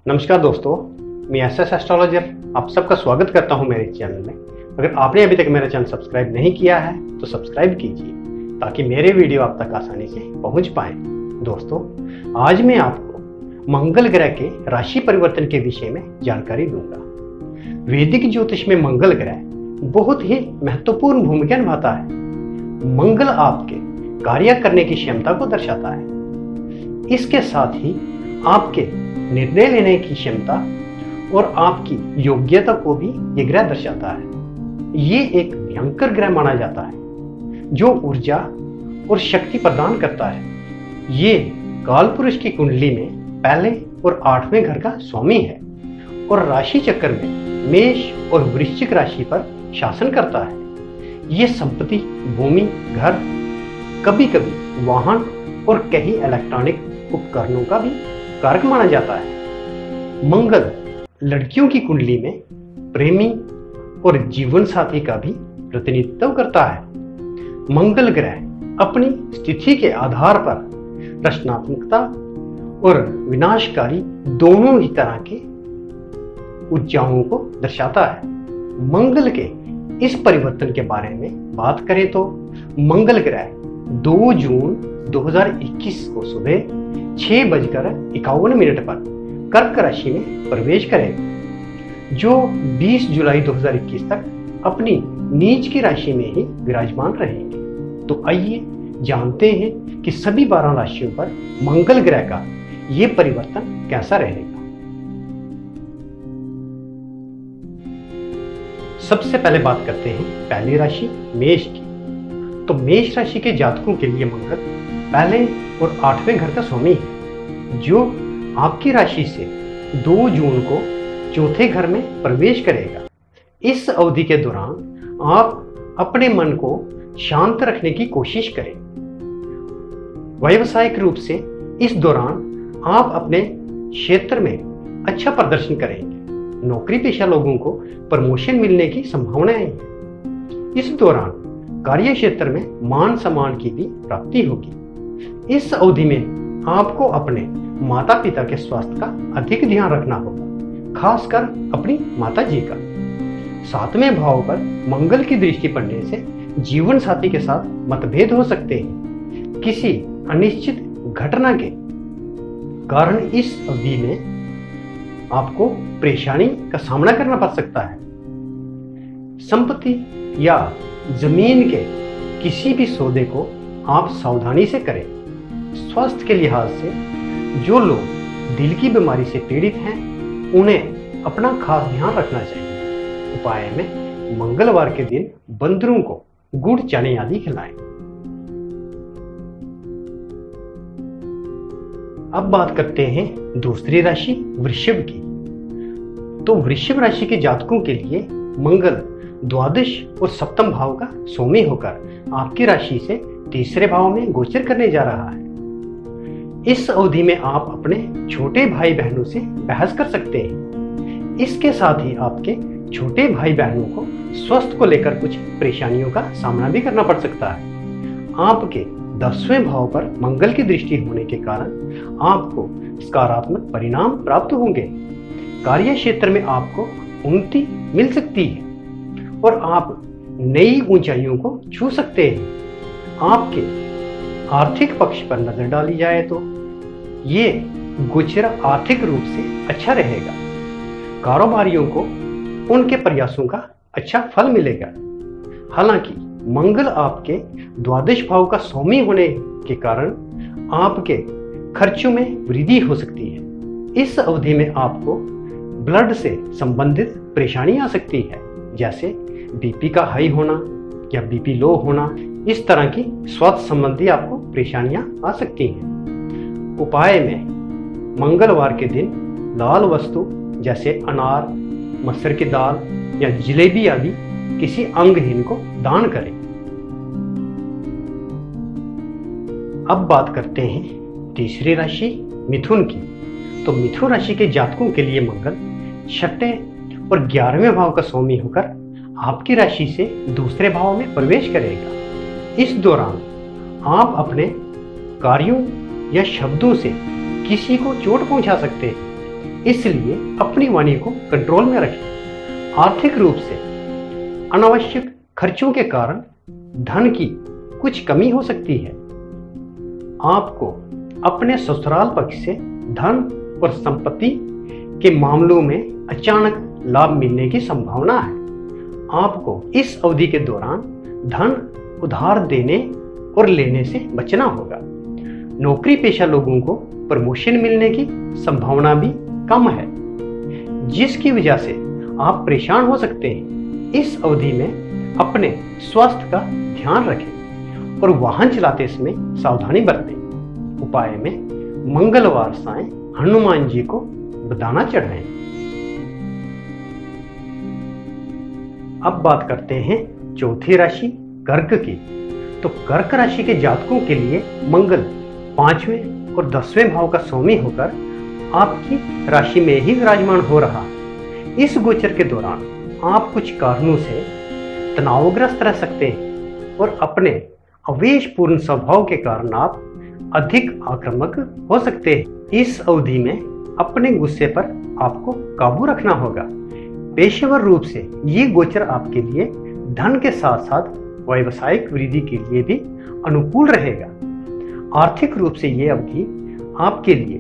नमस्कार दोस्तों, मैं एसएस एस्ट्रोलॉजर आप सबका स्वागत करता हूं मेरे चैनल में। अगर आपने अभी तक मेरा चैनल सब्सक्राइब नहीं किया है तो सब्सक्राइब कीजिए ताकि मेरे वीडियो आप तक आसानी से पहुंच पाए। दोस्तों, आज मैं आपको मंगल ग्रह के राशि परिवर्तन के विषय में जानकारी दूंगा। वैदिक ज्योतिष में मंगल ग्रह बहुत ही महत्वपूर्ण भूमिका निभाता है। मंगल आपके कार्य करने की क्षमता को दर्शाता है। इसके साथ ही आपके निर्णय लेने की क्षमता और आपकी योग्यता को भी यह ग्रह दर्शाता है। ये एक भयंकर ग्रह माना जाता है जो ऊर्जा और शक्ति प्रदान करता है। ये कालपुरुष की कुंडली में पहले और 8वें घर का स्वामी है और राशि चक्र में मेष और वृश्चिक राशि पर शासन करता है। ये संपत्ति, भूमि, घर, कभी कभी वाहन और कई इलेक्ट्रॉनिक उपकरणों का भी कारक माना जाता है। मंगल लड़कियों की कुंडली में प्रेमी और जीवन साथी का भी प्रतिनिधित्व करता है। मंगल ग्रह अपनी स्थिति के आधार पर रचनात्मकता और विनाशकारी दोनों ही तरह के ऊर्जाओं को दर्शाता है। मंगल के इस परिवर्तन के बारे में बात करें तो मंगल ग्रह 2 जून 2021 को सुबह 6:51 पर कर्क राशि में प्रवेश करेगा, जो 20 जुलाई 2021 तक अपनी नीच की राशि में ही विराजमान रहेंगे। तो आइए जानते हैं कि सभी 12 राशियों पर मंगल ग्रह का ये परिवर्तन कैसा रहेगा। सबसे पहले बात करते हैं पहली राशि मेष की। तो मेष राशि के जातकों के लिए मंगल पहले और 8वें घर का स्वामी है, जो आपकी राशि से 2 जून को चौथे घर में प्रवेश करेगा। इस अवधि के दौरान आप अपने मन को शांत रखने की कोशिश करें। व्यावसायिक रूप से इस दौरान आप अपने क्षेत्र में अच्छा प्रदर्शन करेंगे। नौकरी पेशा लोगों को प्रमोशन मिलने की संभावनाएं हैं। इस दौरान कार्य क्षेत्र में मान सम्मान की भी प्राप्ति होगी। इस अवधि में आपको अपने माता पिता के स्वास्थ्य का अधिक ध्यान रखना होगा, खासकर अपनी माता जी का। 7वें भाव पर मंगल की दृष्टि पड़ने से जीवन साथी के साथ मतभेद हो सकते हैं। किसी अनिश्चित घटना के कारण इस अवधि में आपको परेशानी का सामना करना पड़ सकता है। संपत्ति या जमीन के किसी भी सौदे को आप सावधानी से करें। स्वास्थ्य के लिहाज से जो लोग दिल की बीमारी से पीड़ित हैं, उन्हें अपना खास ध्यान रखना चाहिए। उपाय में मंगलवार के दिन बंदरों को गुड़ चने आदि खिलाएं। अब बात करते हैं दूसरी राशि वृषभ की। तो वृषभ राशि के जातकों के लिए मंगल द्वादश और सप्तम भाव का स्वामी होकर आपकी राशि से तीसरे भाव में गोचर करने जा रहा है। इस अवधि में आप अपने छोटे भाई बहनों से बहस कर सकते हैं। इसके साथ ही आपके छोटे भाई बहनों को स्वास्थ्य को लेकर कुछ परेशानियों का सामना भी करना पड़ सकता है। आपके 10वें भाव पर मंगल की दृष्टि होने के कारण आपको सकारात्मक परिणाम प्राप्त होंगे। कार्य क्षेत्र में आपको उन्नति मिल सकती है और आप नई ऊंचाइयों को छू सकते हैं। आपके आर्थिक पक्ष पर नजर डाली जाए तो ये गोचर आर्थिक रूप से अच्छा रहेगा। कारोबारियों को उनके प्रयासों का अच्छा फल मिलेगा। हालांकि मंगल आपके द्वादश भाव का स्वामी होने के कारण आपके खर्चों में वृद्धि हो सकती है। इस अवधि में आपको ब्लड से संबंधित परेशानी आ सकती है, जैसे बीपी का हाई होना या बीपी लो होना। इस तरह की स्वास्थ्य संबंधी आपको परेशानियां आ सकती हैं। उपाय में मंगलवार के दिन लाल वस्तु जैसे अनार, मसूर की दाल या जलेबी आदि किसी अंगहीन को दान करें। अब बात करते हैं तीसरी राशि मिथुन की। तो मिथुन राशि के जातकों के लिए मंगल 6 और 11वें भाव का स्वामी होकर आपकी राशि से दूसरे भाव में प्रवेश करेगा। इस दौरान आप अपने कार्यों या शब्दों से किसी को चोट पहुंचा सकते हैं। इसलिए अपनी वाणी को कंट्रोल में रखें। आर्थिक रूप से अनावश्यक खर्चों के कारण धन की कुछ कमी हो सकती है। आपको अपने ससुराल पक्ष से धन और संपत्ति के मामलों में अचानक लाभ मिलने की संभावना है। आपको इस अवधि के दौरान धन उधार देने और लेने से बचना होगा। नौकरी पेशा लोगों को प्रमोशन मिलने की संभावना भी कम है, जिसकी वजह से आप परेशान हो सकते हैं। इस अवधि में अपने स्वास्थ्य का ध्यान रखें और वाहन चलाते समय सावधानी बरतें। उपाय में मंगलवार साएं हनुमान जी को बदाना चढ़ाएं। अब बात करते हैं चौथी राशि कर्क की। तो कर्क राशि के जातकों के लिए मंगल 5वें और 10वें भाव का स्वामी होकर आपकी राशि में ही विराजमान हो रहा है। इस गोचर के दौरान आप कुछ कारणों से तनावग्रस्त रह सकते हैं और अपने आवेशपूर्ण स्वभाव के कारण आप अधिक आक्रामक हो सकते हैं। इस अवधि में अपने गुस्से पर आपको काबू रखना होगा। पेशेवर रूप से ये गोचर आपके लिए धन के साथ साथ व्यावसायिक वृद्धि के लिए भी अनुकूल रहेगा। आर्थिक रूप से ये अवधि आपके लिए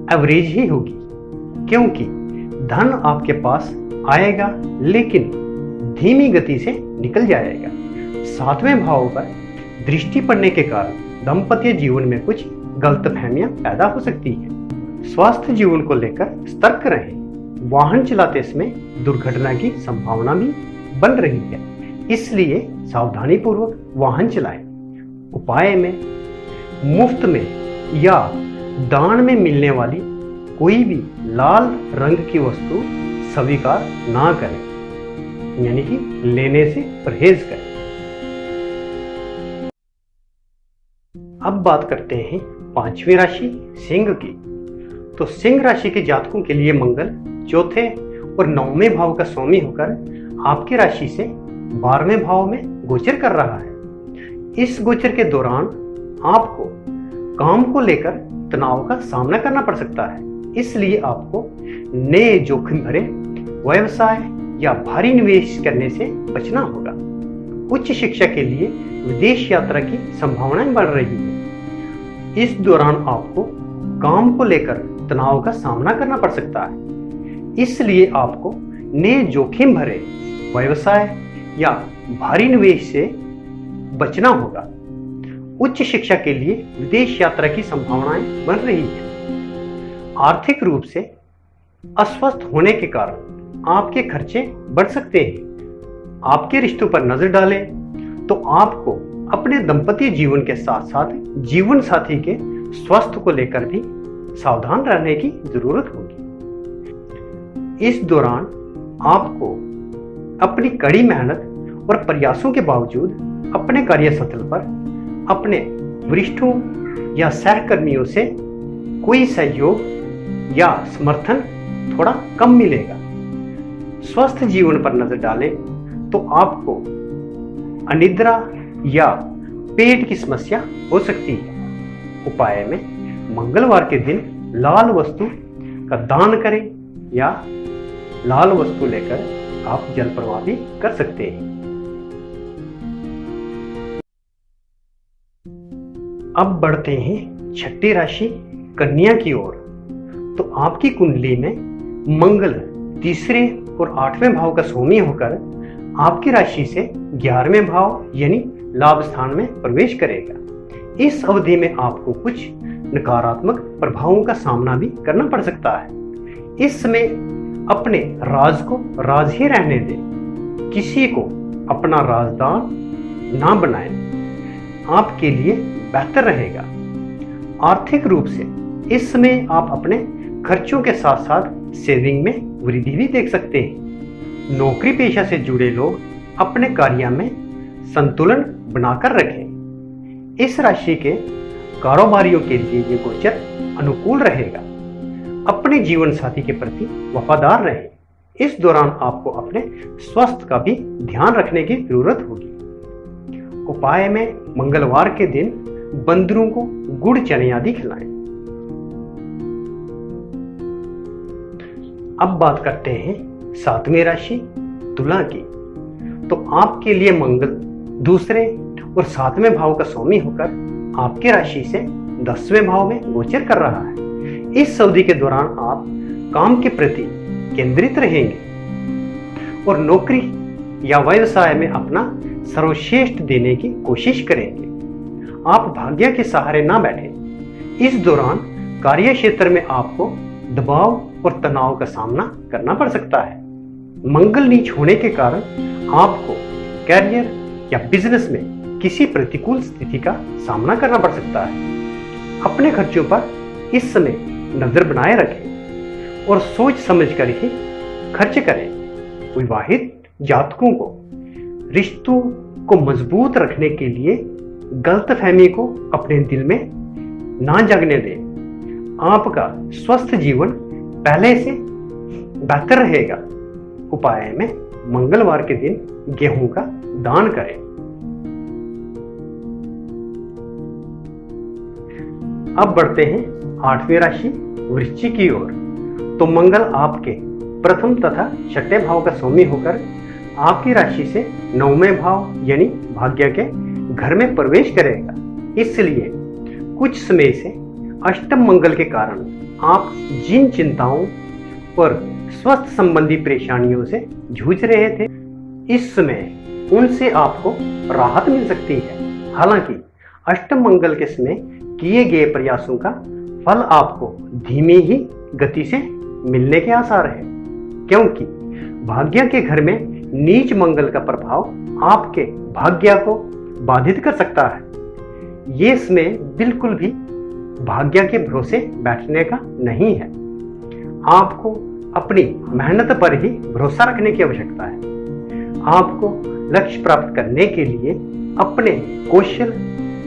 एवरेज ही होगी, क्योंकि धन आपके पास आएगा लेकिन धीमी गति से निकल जाएगा। 7वें भाव पर दृष्टि पड़ने के कारण दाम्पत्य जीवन में कुछ गलतफहमियां पैदा हो सकती हैं। स्वास्थ्य जीवन को लेकर सतर्क रहें। वाहन चलाते समय दुर्घटना की संभावना भी बन रही है, इसलिए सावधानी पूर्वक वाहन चलाएं। उपाय में मुफ्त में या दान में मिलने वाली कोई भी लाल रंग की वस्तु स्वीकार ना करें, यानी कि लेने से परहेज करें। अब बात करते हैं 5वीं राशि सिंह की। तो सिंह राशि के जातकों के लिए मंगल चौथे और 9वें भाव का स्वामी होकर आपकी राशि से 12वें भाव में गोचर कर रहा है। इस गोचर के दौरान आपको काम को लेकर तनाव का सामना करना पड़ सकता है, इसलिए आपको नए जोखिम भरे व्यवसाय या भारी निवेश करने से बचना होगा। उच्च शिक्षा के लिए विदेश यात्रा की संभावनाएं बढ़ रही है। इस दौरान आपको काम को लेकर तनाव का सामना करना पड़ सकता है, इसलिए आपको नए जोखिम भरे व्यवसाय या भारी निवेश से बचना होगा। उच्च शिक्षा के लिए विदेश यात्रा की संभावनाएं बन रही है। आर्थिक रूप से अस्वस्थ होने के कारण आपके खर्चे बढ़ सकते हैं। आपके रिश्तों पर नजर डालें तो आपको अपने दाम्पत्य जीवन के साथ साथ जीवन साथी के स्वास्थ्य को लेकर भी सावधान रहने की जरूरत होगी। इस दौरान आपको अपनी कड़ी मेहनत और प्रयासों के बावजूद अपने कार्यस्थल पर अपने वरिष्ठों या सहकर्मियों से कोई सहयोग या समर्थन थोड़ा कम मिलेगा। स्वस्थ जीवन पर नजर डालें तो आपको अनिद्रा या पेट की समस्या हो सकती है। उपाय में मंगलवार के दिन लाल वस्तु का दान करें या लाल वस्तु लेकर आप जल प्रवाह भी कर सकते हैं। अब बढ़ते हैं छठी राशि कन्या की ओर। तो आपकी कुंडली में मंगल तीसरे और 8वें भाव का स्वामी होकर आपकी राशि से 11वें भाव यानी लाभ स्थान में प्रवेश करेगा। इस अवधि में आपको कुछ नकारात्मक प्रभावों का सामना भी करना पड़ सकता है। इस समय अपने राज को राज ही रहने दें, किसी को अपना राजदार ना बनाएं, आपके लिए बेहतर रहेगा। आर्थिक रूप से इस समय आप अपने खर्चों के साथ साथ सेविंग में वृद्धि भी देख सकते हैं। नौकरी पेशा से जुड़े लोग अपने कार्य में संतुलन बनाकर रखें। इस राशि के कारोबारियों के लिए ये गोचर अनुकूल रहेगा। अपने जीवन साथी के प्रति वफादार रहें। इस दौरान आपको अपने स्वास्थ्य का भी ध्यान रखने की जरूरत होगी। उपाय में मंगलवार के दिन बंदरों को गुड़ चने आदि खिलाएं। अब बात करते हैं 7वीं राशि तुला की। तो आपके लिए मंगल दूसरे और 7वें भाव का स्वामी होकर आपकी राशि से 10वें भाव में गोचर कर रहा है। इस अवधि के दौरान आप काम के प्रति केंद्रित रहेंगे और नौकरी या व्यवसाय में अपना सर्वश्रेष्ठ देने की कोशिश करेंगे। आप भाग्य के सहारे ना बैठे। इस दौरान कार्य क्षेत्र में आपको दबाव और तनाव का सामना करना पड़ सकता है। मंगल नीच होने के कारण आपको कैरियर या बिजनेस में किसी प्रतिकूल स्थिति का सामना करना पड़ सकता है। अपने खर्चों पर इस समय नजर बनाए रखें और सोच समझकर ही खर्च करें। विवाहित जातकों को रिश्तों को मजबूत रखने के लिए गलतफहमी को अपने दिल में ना जगने दें। आपका स्वस्थ जीवन पहले से बेहतर रहेगा। उपाय में मंगलवार के दिन गेहूं का दान करें। अब बढ़ते हैं 8वीं राशि वृश्चिक की ओर। तो मंगल आपके प्रथम तथा 6ठे भाव का स्वामी होकर आपकी राशि से 9वें भाव यानी भाग्य के घर में प्रवेश करेगा। इसलिए कुछ समय से अष्टम मंगल के कारण आप जिन चिंताओं और स्वास्थ्य संबंधी परेशानियों से जूझ रहे थे, इस समय उनसे आपको राहत मिल सकती है। हालांकि अष्टम मंगल के समय किए गए प्रयासों का फल आपको धीमी ही गति से मिलने के आसार है, क्योंकि भाग्य के घर में नीच मंगल का प्रभाव आपके भाग्य को बाधित कर सकता है। ये समय बिल्कुल भी भाग्य के भरोसे बैठने का नहीं है। आपको अपनी मेहनत पर ही भरोसा रखने की आवश्यकता है। आपको लक्ष्य प्राप्त करने के लिए अपने कौशल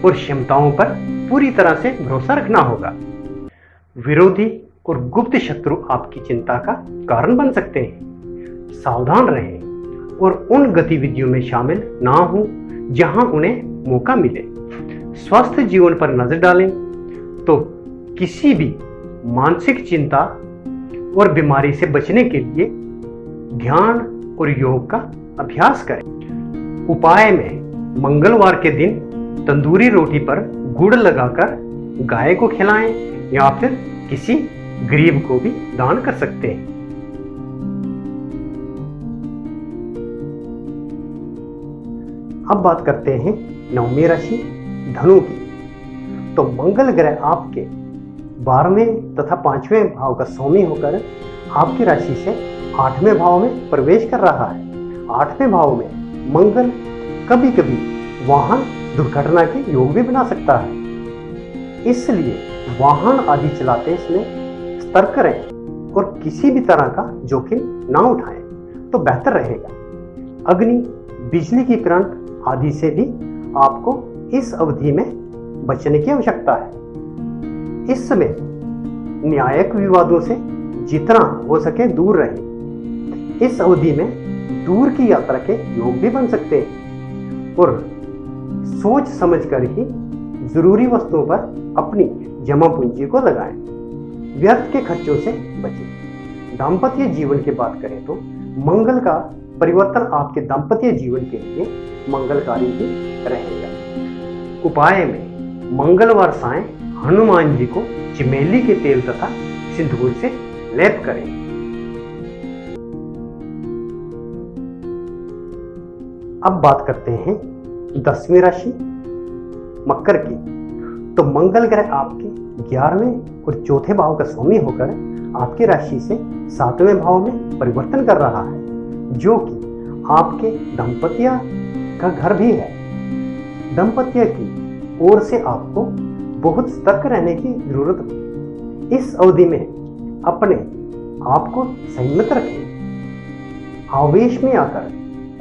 और क्षमताओं पर पूरी तरह से भरोसा रखना होगा। विरोधी और गुप्त शत्रु आपकी चिंता का कारण बन सकते हैं। सावधान रहें और उन गतिविधियों में शामिल ना हों जहां उन्हें मौका मिले। स्वस्थ जीवन पर नजर डालें तो किसी भी मानसिक चिंता और बीमारी से बचने के लिए ध्यान और योग का अभ्यास करें। उपाय में मंगलवार के दिन तंदूरी रोटी पर गुड़ लगाकर गाय को खिलाएं या फिर किसी गरीब को भी दान कर सकते हैं। अब बात करते हैं 9वीं राशि धनु की। तो मंगल ग्रह आपके 12वें तथा 5वें भाव का स्वामी होकर आपकी राशि से 8वें भाव में प्रवेश कर रहा है। 8वें भाव में मंगल कभी कभी वाहन दुर्घटना के योग भी बना सकता है। इसलिए वाहन आदि चलाते समय सतर्क रहें और किसी भी तरह का जोखिम ना उठाएं तो बेहतर रहेगा। अग्नि, बिजली की करंट आदि से भी आपको इस अवधि में बचने की आवश्यकता है। इस समय न्यायिक विवादों से जितना हो सके दूर रहें। इस अवधि में दूर की यात्रा के योग भी बन सकते हैं और सोच समझकर ही जरूरी वस्तुओं पर अपनी जमा पूंजी को लगाएं। व्यर्थ के खर्चों से बचें। दाम्पत्य जीवन की बात करें तो मंगल का परिवर्तन आपके दाम्पत्य जीवन के लिए मंगलकारी ही रहेगा। उपाय में मंगलवार सायं हनुमान जी को चमेली के तेल तथा सिंदूर से लेप करें। अब बात करते हैं 10वीं राशि मकर की। तो मंगल ग्रह आपके 11वें और 4थे भाव का स्वामी होकर आपकी राशि से 7वें भाव में परिवर्तन कर रहा है, जो कि आपके दाम्पत्य का घर भी है। दाम्पत्य की ओर से आपको बहुत सतर्क रहने की जरूरत होगी। इस अवधि में अपने आप को संयमित रखें। आवेश में आकर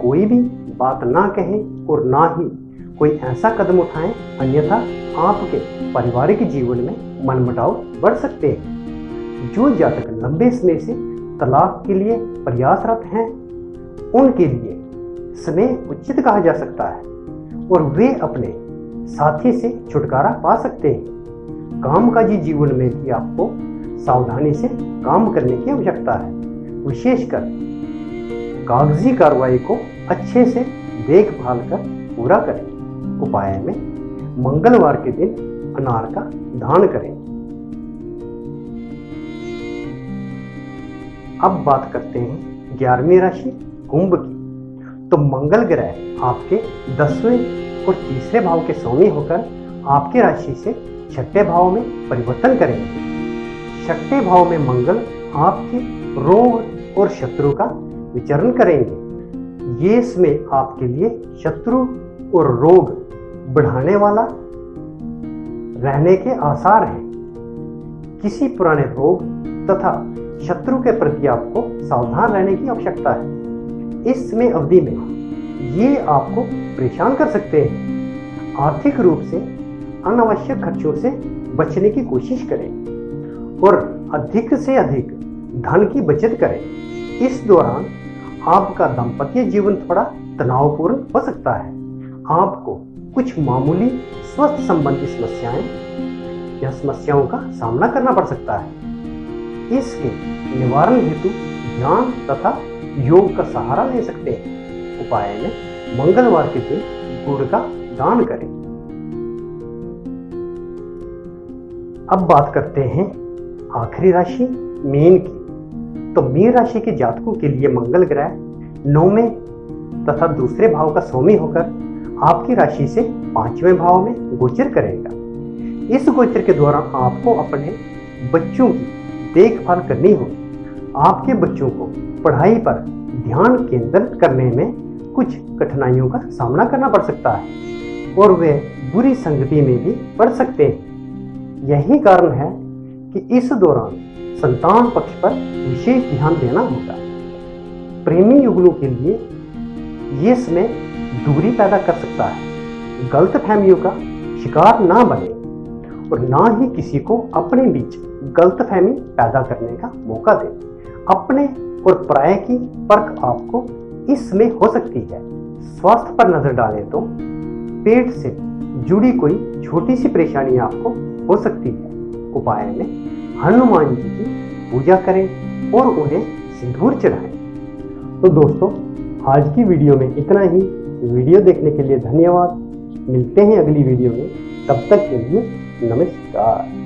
कोई भी बात ना कहें और ना ही कोई ऐसा कदम उठाएं, अन्यथा आपके पारिवारिक जीवन में मनमुटाव बढ़ सकते हैं। जो जातक लंबे समय से तलाक के लिए प्रयासरत हैं, उनके लिए समय उचित कहा जा सकता है और वे अपने साथी से छुटकारा पा सकते हैं। कामकाजी जीवन में भी आपको सावधानी से काम करने की आवश्यकता है। विशेषकर कागजी कार्रवाई को अच्छे से देखभाल कर पूरा करें। उपाय में मंगलवार के दिन अनार का दान करें। अब बात करते हैं 11वीं राशि कुंभ की। तो मंगल ग्रह आपके 10वें और तीसरे भाव के स्वामी होकर आपकी राशि से 6ठे भाव में परिवर्तन करेंगे। 6ठे भाव में मंगल आपके रोग और शत्रु का विचरण करेंगे। ये इसमें आपके लिए शत्रु और रोग बढ़ाने वाला रहने के आसार हैं। किसी पुराने रोग तथा शत्रु के प्रति आपको सावधान रहने की आवश्यकता है। इस समय अवधि में ये आपको परेशान कर सकते हैं। आर्थिक रूप से अनावश्यक खर्चों से बचने की कोशिश करें और अधिक से अधिक धन की बचत करें। इस दौरान आपका दाम्पत्य जीवन थोड़ा तनावपूर्ण हो सकता है। आपको कुछ मामूली स्वास्थ्य संबंधी समस्याएं या समस्याओं का सामना करना पड़ सकता है। इसके निवारण हेतु ध्यान तथा योग का सहारा ले सकते हैं। उपाय में मंगलवार के दिन गुड़ का दान करें। अब बात करते हैं आखिरी राशि मीन की। तो मीन राशि के जातकों के लिए मंगल ग्रह 9वें तथा दूसरे भाव का स्वामी होकर आपकी राशि से 5वें भाव में गोचर करेगा। इस गोचर के दौरान आपको अपने बच्चों की देखभाल करनी होगी। आपके बच्चों को पढ़ाई पर ध्यान केंद्रित करने में कुछ कठिनाइयों का सामना करना पड़ सकता है और वे बुरी संगति में भी पड़ सकते हैं। यही कारण है कि इस दौरान संतान पक्ष पर विशेष ध्यान देना होगा। प्रेमी युगलों के लिए ये समय दूरी पैदा कर सकता है। गलतफहमियों का शिकार ना बने और ना ही किसी को अपने बीच गलतफहमी पैदा करने का मौका दें। अपने और पराये की परख आपको इसमें हो सकती है। स्वास्थ्य पर नजर डालें तो पेट से जुड़ी कोई छोटी सी परेशानी आपको हो सकती है। उपाय में हनुमान जी की पूजा करें और उन्हें सिंदूर चढ़ाएं। तो दोस्तों, आज की वीडियो में इतना ही। वीडियो देखने के लिए धन्यवाद। मिलते हैं अगली वीडियो में। तब तक के लिए नमस्कार।